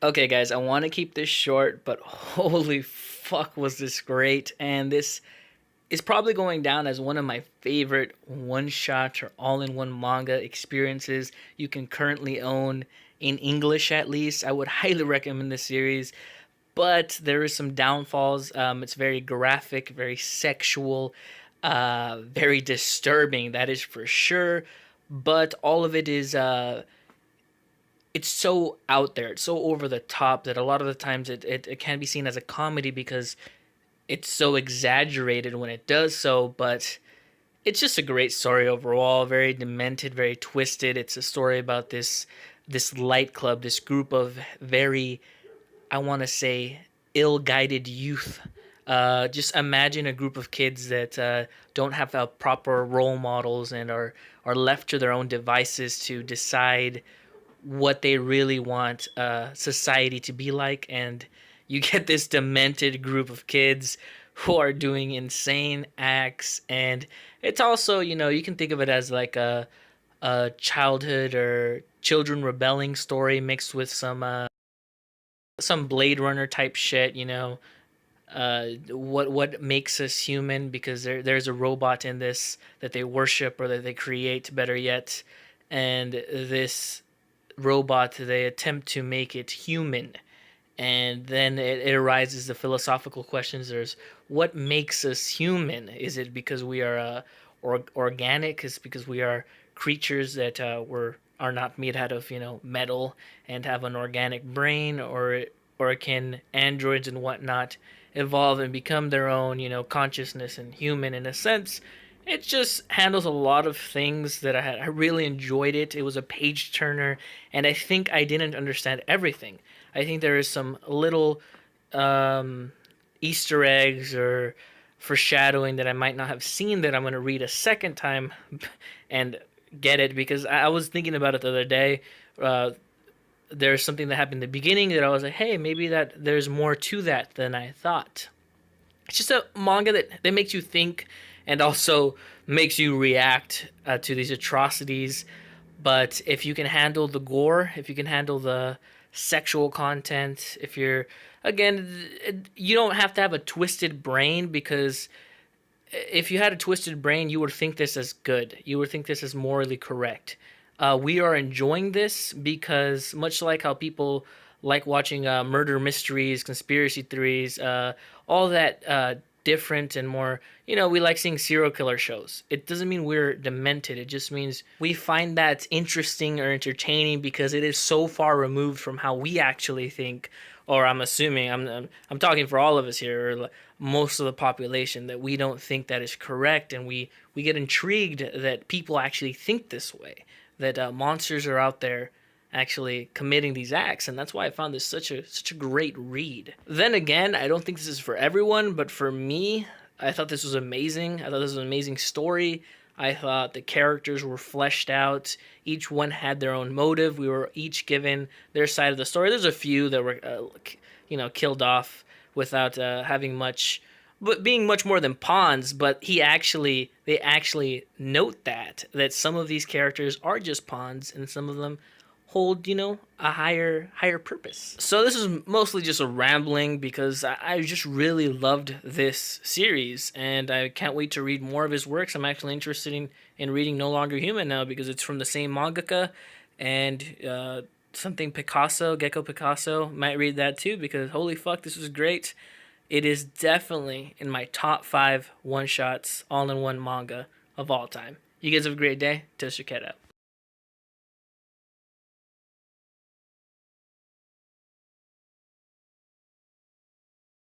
Okay, guys, I want to keep this short, but holy fuck, was this great! And this is probably going down as one of my favorite one-shot or all-in-one manga experiences you can currently own in English, at least. I would highly recommend this series, but there is some downfalls. It's very graphic, very sexual, very disturbing. That is for sure. But all of it is it's so out there, it's so over the top that a lot of the times it can be seen as a comedy because it's so exaggerated when it does so, but it's just a great story overall, very demented, very twisted. It's a story about this light club, this group of very, I want to say, ill-guided youth. Just imagine a group of kids that don't have proper role models and are left to their own devices to decide what they really want society to be like, and you get this demented group of kids who are doing insane acts. And it's also, you can think of it as like a childhood or children rebelling story mixed with some Blade Runner type shit. What makes us human, because there's a robot in this that they worship or that they create, better yet, and this robot, they attempt to make it human. And then it arises the philosophical questions. There's, what makes us human? Is it because we are organic? Is it because we are creatures that are not made out of metal and have an organic brain? Or can androids and whatnot evolve and become their own consciousness and human? In a sense, it just handles a lot of things that I really enjoyed it. It was a page turner, and I think I didn't understand everything. I think there is some little um, Easter eggs or foreshadowing that I might not have seen that I'm going to read a second time and get it, because I was thinking about it the other day. Uh, there's something that happened in the beginning that I was like, hey, maybe that there's more to that than I thought. It's just a manga that makes you think and also makes you react to these atrocities. But if you can handle the gore, if you can handle the sexual content, if you're, again, you don't have to have a twisted brain, because if you had a twisted brain, you would think this as good. You would think this is morally correct. We are enjoying this because, much like how people like watching murder mysteries, conspiracy theories, all that different and more, we like seeing serial killer shows. It doesn't mean we're demented. It just means we find that interesting or entertaining because it is so far removed from how we actually think. Or I'm assuming, I'm talking for all of us here, or most of the population, that we don't think that is correct, and we get intrigued that people actually think this way, that monsters are out there actually committing these acts. And that's why I found this such a great read. Then again, I don't think this is for everyone, but for me, I thought this was amazing. I thought this was an amazing story. I thought the characters were fleshed out. Each one had their own motive. We were each given their side of the story. There's a few that were killed off without having much, but being much more than pawns. But they actually note that some of these characters are just pawns, and some of them hold a higher purpose. So this is mostly just a rambling because I just really loved this series, and I can't wait to read more of his works. I'm actually interested in reading No Longer Human now, because it's from the same mangaka. And something Picasso, Gecko Picasso, might read that too, because holy fuck, this was great. It is definitely in my top 5 one-shots all-in-one manga of all time. You guys have a great day. Toast your cat out.